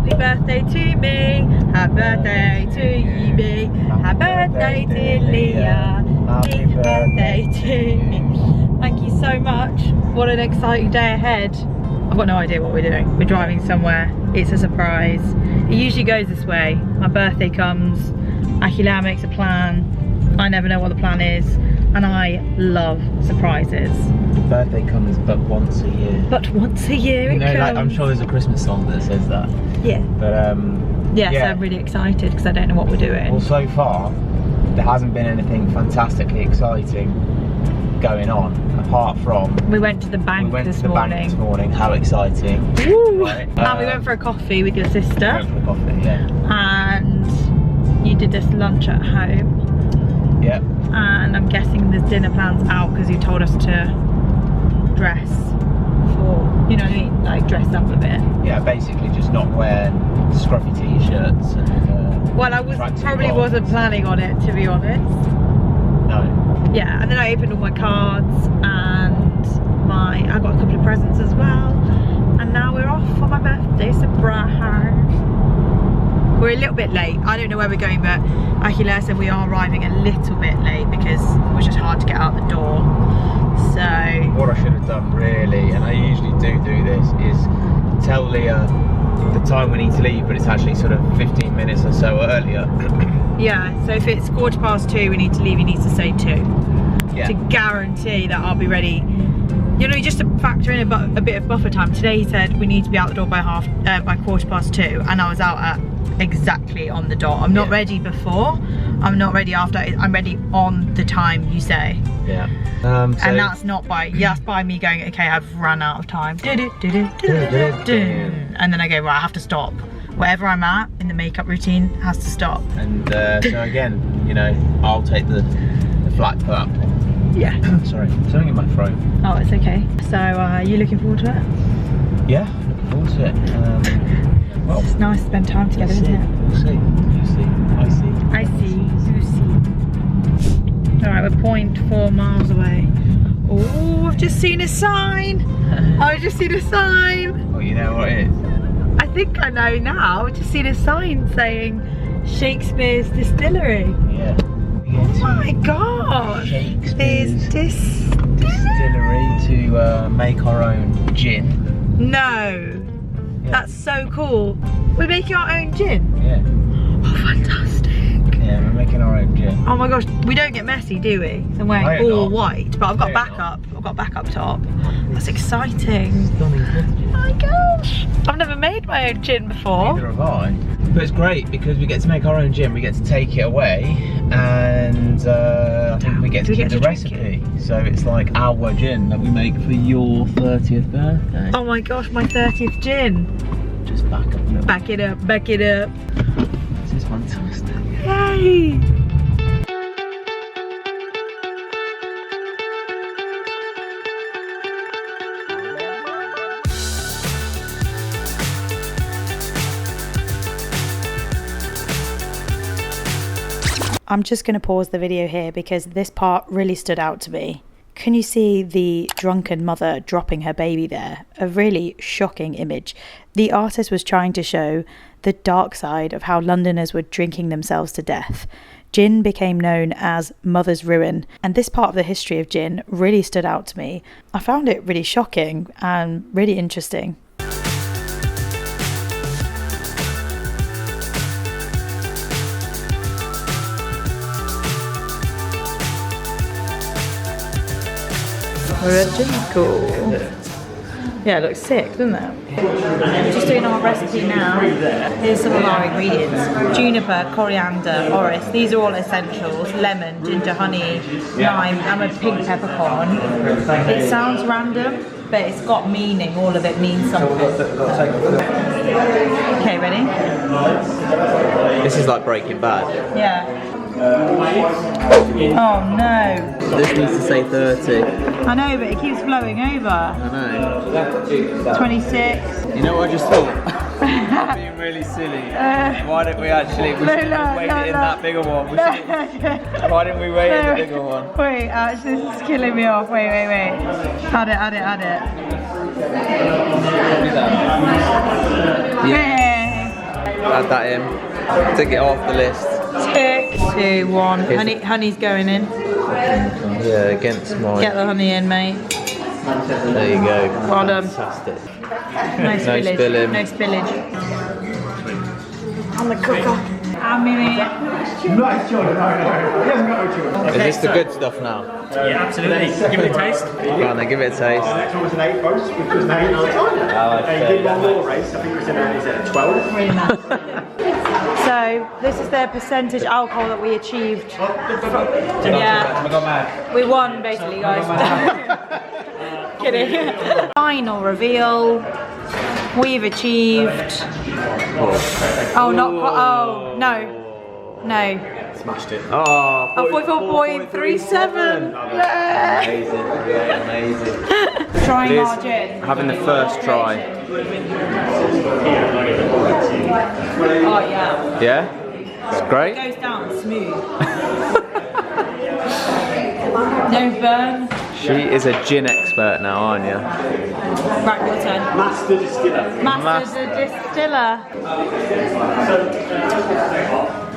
Happy birthday to me, happy birthday to you, me, happy birthday to Leah, happy birthday to me. Thank you so much. What an exciting day ahead. I've got no idea what we're doing. We're driving somewhere. It's a surprise. It usually goes this way. My birthday comes, Akila makes a plan. I never know what the plan is, and I love surprises. Birthday comes but once a year. But once a year it comes. Like, I'm sure there's a Christmas song that says that. Yeah. But yeah, yeah. so I'm really excited because I don't know what we're doing. Well, so far there hasn't been anything fantastically exciting going on apart from we went to the bank this morning. How exciting! Woo! Right. And we went for a coffee with your sister. Went for a coffee, yeah. And you did this lunch at home. Yep. And I'm guessing there's dinner plans out because you told us to dress for, you know what I mean, like dress up a bit. Yeah, basically just not wear scruffy t-shirts and well, I probably wasn't planning on it, to be honest. No. Yeah, and then I opened all my cards and I got a couple of presents as well, and now we're off for my birthday surprise. We're a little bit late. I don't know where we're going, but Akila said we are arriving a little bit late because it was just hard to get out the door. So what I should have done really, and I usually do this, is tell Leah the time we need to leave, but it's actually sort of 15 minutes or so earlier. Yeah, so if it's 2:15 we need to leave, you need to say 2. Yeah. To guarantee that I'll be ready. You know, just to factor in a bit of buffer time. Today he said we need to be out the door by 2:15, and I was out at exactly on the dot. I'm not ready before, I'm not ready after, I'm ready on the time you say. Yeah. And that's not by, that's by me going, okay, I've run out of time. And then I go, right, I have to stop. Wherever I'm at in the makeup routine has to stop. And so again, you know, I'll take the flat part. Yeah. Sorry, something in my throat. Oh, it's okay. So, are you looking forward to it? Yeah, looking forward to it. Well, it's nice to spend time together, isn't it? We'll see. You see. I see. I see. You see. Alright, we're 0.4 miles away. Oh, I've just seen a sign. I've just seen a sign. Well, you know what it is? I think I know now. I've just seen a sign saying Shakespeare's Distillery. Yeah. Oh my god! Shakespeare's Distillery to make our own gin. No. Yeah. That's so cool. We're making our own gin? Yeah. Oh, fantastic. Yeah, we're making our own gin. Oh my gosh, we don't get messy, do we? So I'm wearing all white, but I've got backup. I've got backup top. That's exciting. Stunning. Oh my gosh. I've never made my own gin before. Neither have I. But it's great because we get to make our own gin, we get to take it away, and I think we get to keep the recipe. So it's like our gin that we make for your 30th birthday. Oh my gosh, my 30th gin. Just back up a little. Back it up, back it up. This is fantastic. Yay! I'm just going to pause the video here because this part really stood out to me. Can you see the drunken mother dropping her baby there? A really shocking image. The artist was trying to show the dark side of how Londoners were drinking themselves to death. Gin became known as Mother's Ruin, and this part of the history of gin really stood out to me. I found it really shocking and really interesting. Cool. Yeah, it looks sick, doesn't it? We're just doing our recipe now. Here's some of our ingredients. Juniper, coriander, orris. These are all essentials. Lemon, ginger, honey, lime, and a pink peppercorn. It sounds random, but it's got meaning. All of it means something. Okay, ready? This is like Breaking Bad. Yeah. Oh no. This needs to say 30. I know, but it keeps flowing over. I know. 26. You know what I just thought? Being really silly. Why don't we actually wait in that bigger one? Why didn't we wait in the bigger one? Wait, actually this is killing me off. Wait. Add it. Yeah. Add that in. Tick it off the list. 3, 2, 1. Honey's going in. Yeah, against mine. Get the honey in, mate. There you go. Well done. Fantastic. No spillage. spilling. No spillage. On the cooker. How many? Is this the good stuff now? Yeah, absolutely. Give it a taste. Go on then, give it a taste. Next one was an 8 post, which was an 8 9 time. And did one more race, I think it was a 12. Really nice. So this is the percentage alcohol that we achieved. Yeah, we won basically, guys. Kidding. Final reveal. We've achieved. Oh, not quite. Oh, no. Smashed it. Oh, 44.37. Yeah. Amazing. Trying Liz, our gin. having the first try. Oh yeah. Yeah? It's great. It goes down smooth. No burn. She is a gin expert now, aren't you? Right, your turn. Master distiller. Master the distiller.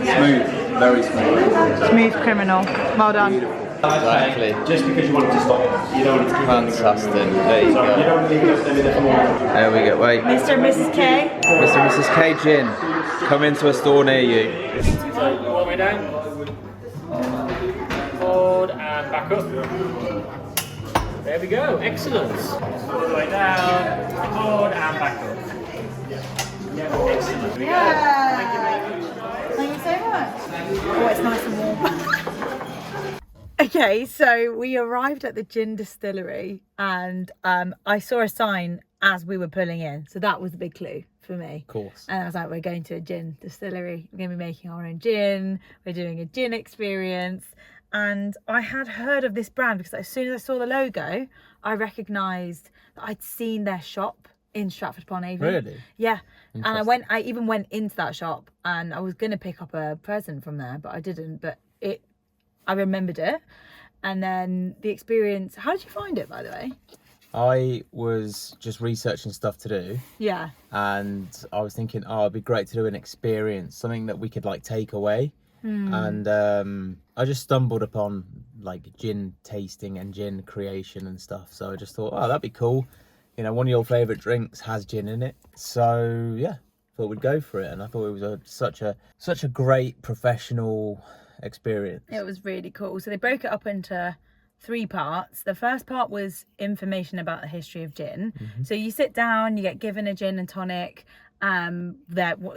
Smooth, very smooth. Smooth criminal. Well done. Exactly. Just because you want it to stop, you don't want it to keep Fantastic. There you So you go. don't leave it them in the floor. There we go. Wait. Mr. and Mrs. K. Mr. and Mrs. K Gin, come into a store near you. So, all the way down. Forward and back up. There we go. Excellent. All the way down. Forward and back up. Excellent. Yeah. Thank you so much. Oh, it's nice and warm. Okay, so we arrived at the gin distillery and I saw a sign as we were pulling in. So that was the big clue for me. Of course. And I was like, we're going to a gin distillery. We're going to be making our own gin. We're doing a gin experience. And I had heard of this brand because as soon as I saw the logo, I recognised that I'd seen their shop in Stratford-upon-Avon. Really? Yeah. And I even went into that shop and I was going to pick up a present from there, but I didn't. But I remembered it. And then the experience, how did you find it, by the way? I was just researching stuff to do. Yeah. And I was thinking, oh, it'd be great to do an experience, something that we could like take away. And I just stumbled upon like gin tasting and gin creation and stuff. So I just thought, oh, that'd be cool. You know, one of your favourite drinks has gin in it. So yeah, thought we'd go for it. And I thought it was such a great professional experience. It was really cool. So they broke it up into 3 parts. The first part was information about the history of gin. So you sit down, you get given a gin and tonic.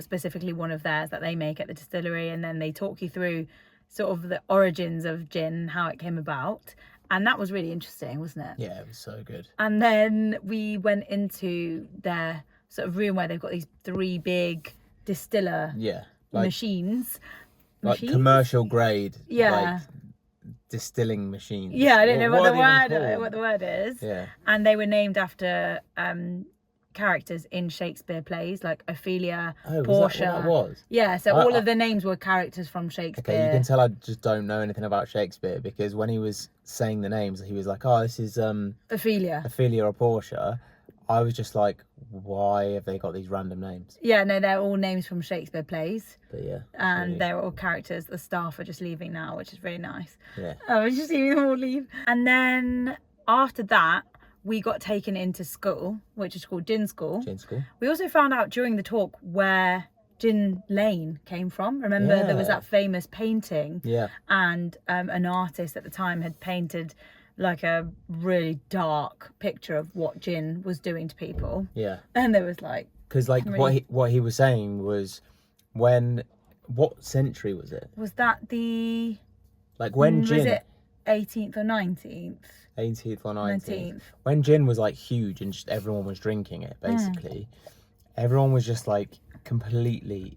Specifically one of theirs that they make at the distillery, and then they talk you through sort of the origins of gin, how it came about, and that was really interesting, wasn't it? Yeah, it was so good. And then we went into their sort of room where they've got these 3 big distiller machines, like commercial grade, like distilling machines. Yeah, I don't know what the word is. Yeah, and they were named after characters in Shakespeare plays like Ophelia, Portia. That was? Yeah, so all of the names were characters from Shakespeare. Okay, you can tell I just don't know anything about Shakespeare because when he was saying the names, he was like, "Oh, this is Ophelia or Portia." I was just like, "Why have they got these random names?" Yeah, no, they're all names from Shakespeare plays. But yeah, and they're all characters. The staff are just leaving now, which is really nice. Yeah, I was just seeing them all leave. And after that, we got taken into school, which is called Gin School. Gin School. We also found out during the talk where Gin Lane came from. Remember, there was that famous painting. Yeah. And an artist at the time had painted like a really dark picture of what gin was doing to people. Yeah. And there was like... Because like really... what he was saying was what century was it? Was that the... Like when gin... Was it 18th or 19th? 18th or 19th. When gin was like huge and just everyone was drinking it, basically, everyone was just like completely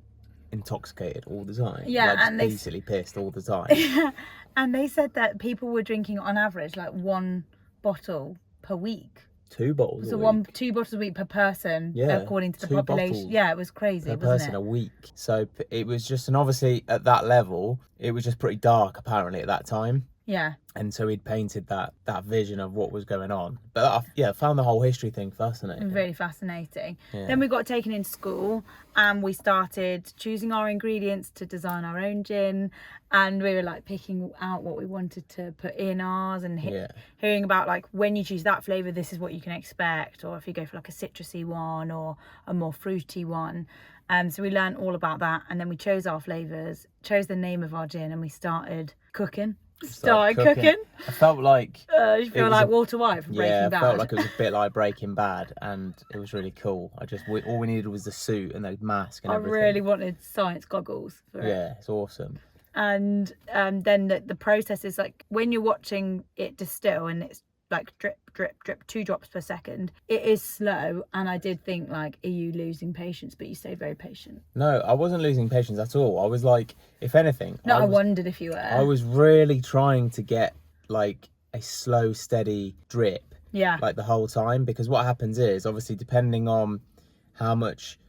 intoxicated all the time. Yeah, like, and basically pissed all the time. Yeah, and they said that people were drinking on average like 1 bottle per week. 2 bottles. So 2 bottles a week per person, according to the population. Yeah, it was crazy. Per person a week. So it was just, and obviously at that level, it was just pretty dark apparently at that time. Yeah. And so he'd painted that vision of what was going on. But I found the whole history thing fascinating. Really fascinating. Yeah. Then we got taken into school and we started choosing our ingredients to design our own gin, and we were like picking out what we wanted to put in ours, and hearing about like when you choose that flavour, this is what you can expect, or if you go for like a citrusy one or a more fruity one. So we learned all about that, and then we chose our flavours, chose the name of our gin, and we started cooking. Started cooking. I felt like you feel like Walter White from Breaking Bad. I felt like it was a bit like Breaking Bad, and it was really cool. All we needed was the suit and the mask and everything. I really wanted science goggles for it. Yeah, it's awesome. And then the process is like when you're watching it distill, and it's like drip, drip, drip, 2 drops per second. It is slow, and I did think like, are you losing patience? But you stayed very patient. No, I wasn't losing patience at all. I was like, if anything, I wondered if you were. I was really trying to get like a slow, steady drip. Yeah. Like the whole time, because what happens is obviously depending on how much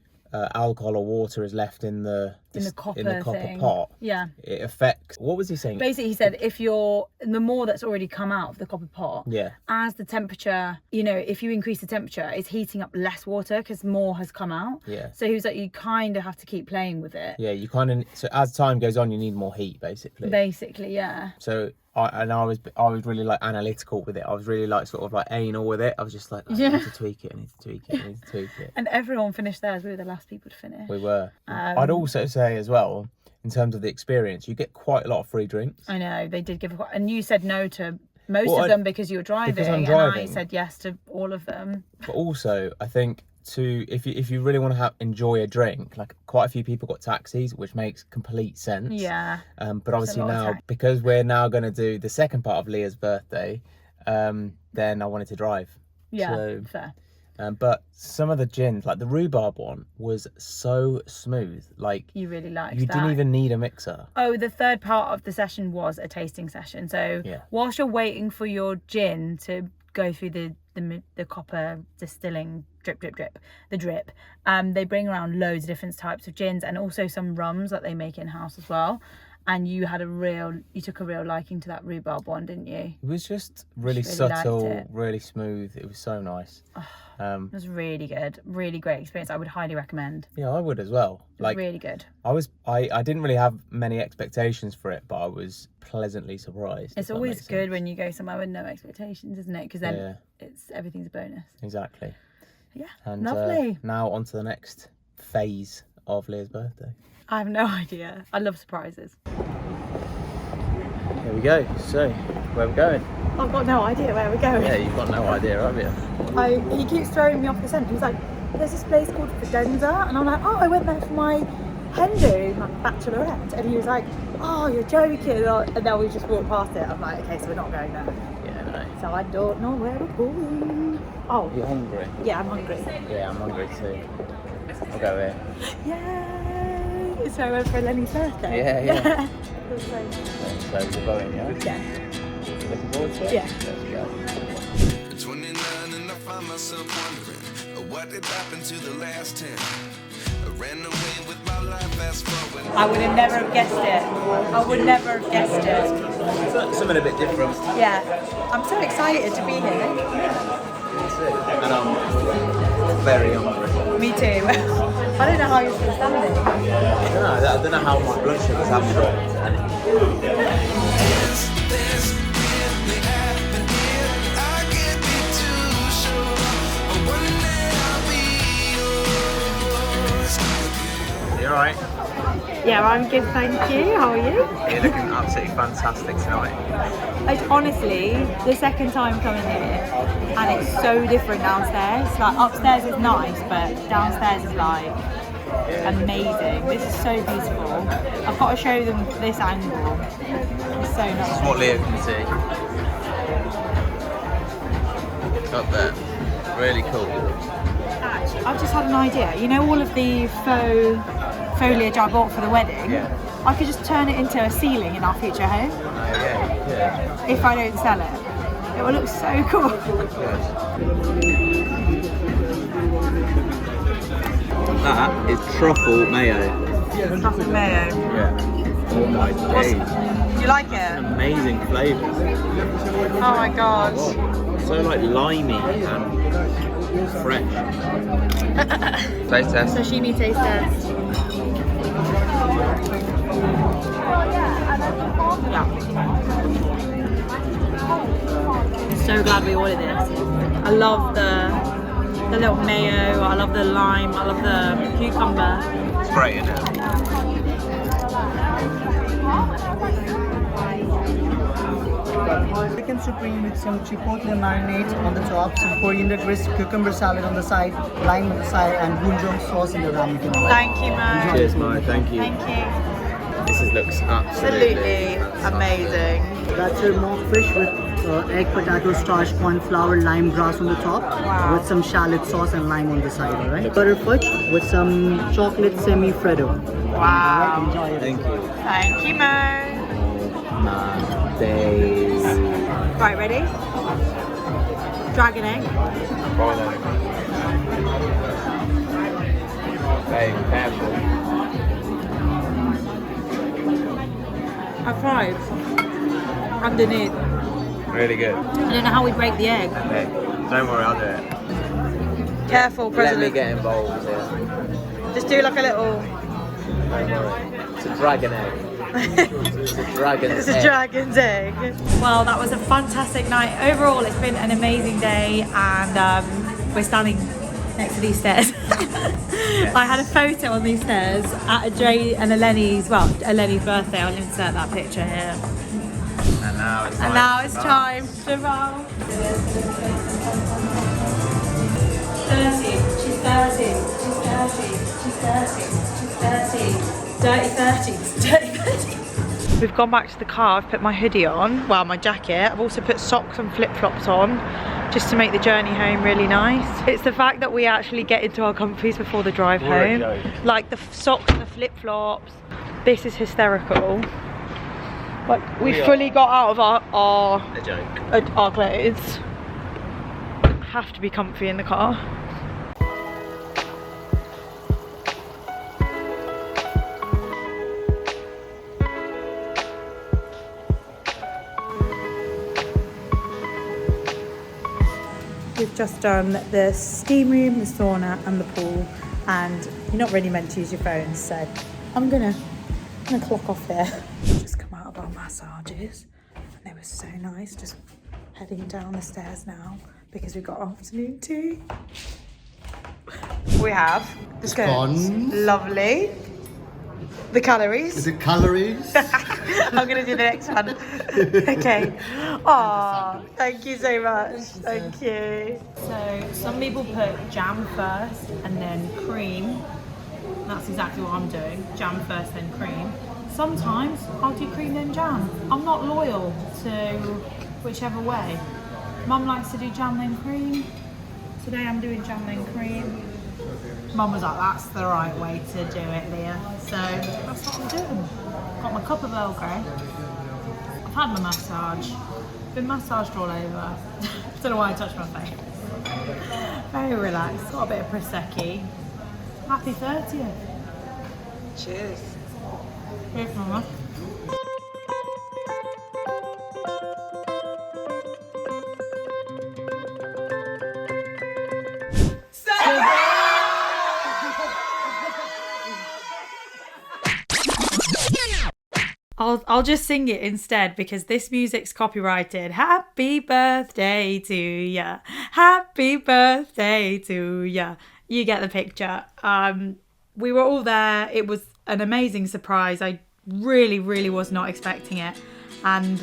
alcohol or water is left in the copper pot. Yeah. It affects. What was he saying? Basically, he said the more that's already come out of the copper pot. Yeah. As the temperature, if you increase the temperature, it's heating up less water because more has come out. Yeah. So he was like, you kind of have to keep playing with it. Yeah, you kind of. So as time goes on, you need more heat, basically. Basically, yeah. So I was really like analytical with it. I was really like sort of like anal with it. I was just like, I need to tweak it. I need to tweak it. I need to tweak it. And everyone finished theirs. We were the last people to finish. We were. I'd also say as well, in terms of the experience, you get quite a lot of free drinks. I know, they did give and you said no to most of them because you were driving. Because I'm driving. And I said yes to all of them. But also, I think if you really want to enjoy a drink, like quite a few people got taxis, which makes complete sense. Yeah. But obviously now, because we're now going to do the second part of Leah's birthday, then I wanted to drive. Yeah, so, fair. But some of the gins, like the rhubarb one, was so smooth. Like you really liked you that. didn't even need a mixer. Oh, the third part of the session was a tasting session. So whilst you're waiting for your gin to go through the copper distilling drip, the drip, they bring around loads of different types of gins and also some rums that they make in house as well. And you took a real liking to that rhubarb one, didn't you? It was just really subtle, really smooth. It was so nice. It was really good, really great experience. I would highly recommend. Yeah, I would as well. Like really good. I didn't really have many expectations for it, but I was pleasantly surprised. It's always good when you go somewhere with no expectations, isn't it? Because then everything's a bonus. Exactly. Yeah, and lovely. Now on to the next phase of Leah's birthday. I have no idea. I love surprises. Here we go. So, where are we going? I've got no idea where we're going. Yeah, you've got no idea, have you? He keeps throwing me off the scent. He was like, there's this place called Fidenza, and I'm like, oh, I went there for my hen do, my bachelorette. And he was like, oh, you're joking. And then we just walked past it. I'm like, okay, so we're not going there. Yeah, no. So I don't know where we're going. Oh. You're hungry? Yeah, I'm hungry. Yeah, I'm hungry too. I'll go here. Yay! So I went for Lenny's birthday. Yeah. So we're going, yeah? Yeah. Looking forward to it? Yeah. Let's go. 29 and I find myself wondering what did happen to the last 10. I ran away with my life, fast forward. I would have never have guessed it. I would never have guessed it. Something a bit different. Yeah. I'm so excited to be here. And I'm very hungry. Me too. I don't know how you're still standing. I don't know how my blood sugars have dropped. This really happened here. I can't be too sure, but one day I'll be yours. You alright? Yeah, I'm good, thank you. How are you? You're looking absolutely fantastic tonight. Honestly, the second time coming here, and it's so different downstairs. Like upstairs is nice, but downstairs is like amazing. This is so beautiful. I've got to show them this angle. It's so nice. This is what Leo can see. Up there. Really cool. Actually, I've just had an idea. You know all of the foliage I bought for the wedding? Yeah. I could just turn it into a ceiling in our future home. Yeah. If I don't sell it. It will look so cool. That is truffle mayo. Truffle mayo. Yeah. Oh my days. You like it? Amazing flavour. Oh my god. So like limey and fresh. Taste test. Sashimi taste test. Yeah. I'm so glad we ordered this. I love the little mayo, I love the lime, I love the cucumber. It's great, isn't it? Chicken supreme with some chipotle marinade on the top, some coriander twist, cucumber salad on the side, lime on the side, and bunjong sauce in the ramen. Thank you, Mo. Cheers, Mo. Thank you. Thank you. This looks absolutely amazing. That's your mock fish with egg, potato, starch, cornflower, lime grass on the top, Wow. with some shallot sauce and lime on the side, alright? Butter fudge with some chocolate semi-freddo. Wow. Enjoy it. Thank you. Thank you, Mo. My days. Right, ready? Dragon egg. Hey, careful. I tried. Underneath. Really good. I don't know how we break the egg. Hey, don't worry, I'll do it. Careful, Let President. me get involved here. Just do like a little... It's a dragon egg. It's a dragon It's a dragon's egg. Well, that was a fantastic night. Overall, it's been an amazing day, and we're standing next to these stairs. I had a photo on these stairs at a Dre and Eleni's, well, Eleni's birthday. I'll insert that picture here. And now it's time. To vow. 30. She's 30. She's 30. She's 30. She's 30. Dirty 30s. Dirty 30s. We've gone back to the car. I've put my hoodie on, well, my jacket. I've also put socks and flip-flops on, just to make the journey home really nice. It's the fact that we actually get into our comfies before the drive home. Like the socks and the flip-flops. This is hysterical. Like we fully got out of our clothes. Have to be comfy in the car. We've just done the steam room, the sauna and the pool, and you're not really meant to use your phone, so I'm gonna clock off here. Just come out of our massages, and they were so nice. Just heading down the stairs now because we've got afternoon tea. We have the scones. Lovely. The calories. Is it calories? I'm gonna do the next one. Okay. Oh, thank you so much. Thank you. So some people put jam first and then cream. That's exactly what I'm doing. Jam first, then cream. Sometimes I'll do cream then jam. I'm not loyal to whichever way. Mum likes to do jam then cream. Today I'm doing jam then cream. Mum was like, that's the right way to do it, Leah. So that's what I'm doing. Got my cup of Earl Grey. I've had my massage. Been massaged all over. Don't know why I touched my face. Very relaxed. Got a bit of Prosecco. Happy 30th. Cheers. Cheers, Mama. I'll just sing it instead because this music's copyrighted. Happy birthday to ya. Happy birthday to ya. You get the picture. We were all there. It was an amazing surprise. I really was not expecting it. And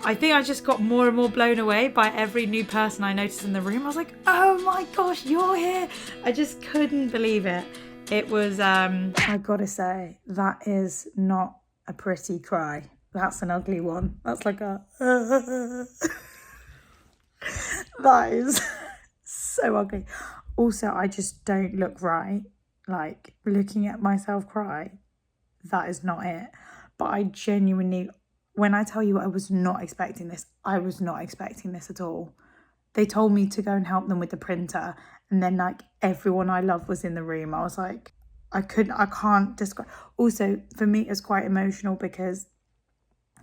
I think I just got more and more blown away by every new person I noticed in the room. I was like, oh my gosh, you're here. I just couldn't believe it. It was, I gotta say, that is not a pretty cry. That's an ugly one. That's like a that is so ugly. Also, I just don't look right. Like, looking at myself cry, that is not it. But I genuinely, when I tell you I was not expecting this, I was not expecting this at all. They told me to go and help them with the printer, And then like everyone I love was in the room. I was like, I can't describe. Also, for me, it was quite emotional because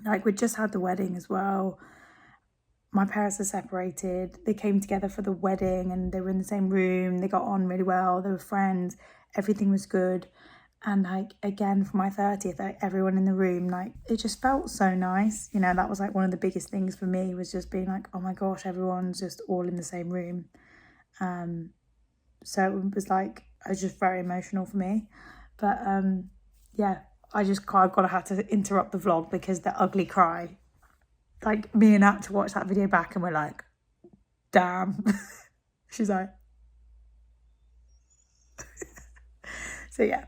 like we just had the wedding as well. My parents are separated. They came together for the wedding and they were in the same room. They got on really well. They were friends. Everything was good. And like, again, for my 30th, like, everyone in the room, like, it just felt so nice. You know, that was like one of the biggest things for me, was just being like, oh my gosh, everyone's just all in the same room. So it was like, it was just very emotional for me. But yeah, I've had to interrupt the vlog because the ugly cry, like me and Nat to watch that video back and we're like, damn. She's like, so yeah,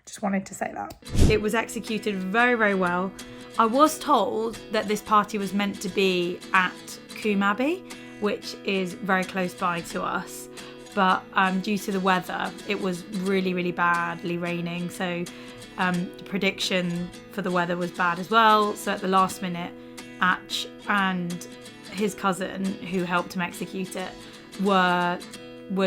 just wanted to say that. It was executed very, very well. I was told that this party was meant to be at Combe Abbey, which is very close by to us. But due to the weather, it was really, really badly raining. So the prediction for the weather was bad as well. So at the last minute, Atch and his cousin, who helped him execute it, were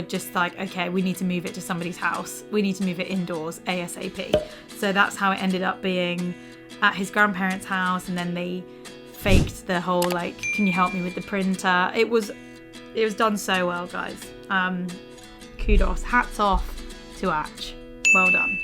just like, okay, we need to move it to somebody's house. We need to move it indoors ASAP. So that's how it ended up being at his grandparents' house. And then they faked the whole, like, can you help me with the printer? It was done so well, guys. Kudos, hats off to Atch. Well done.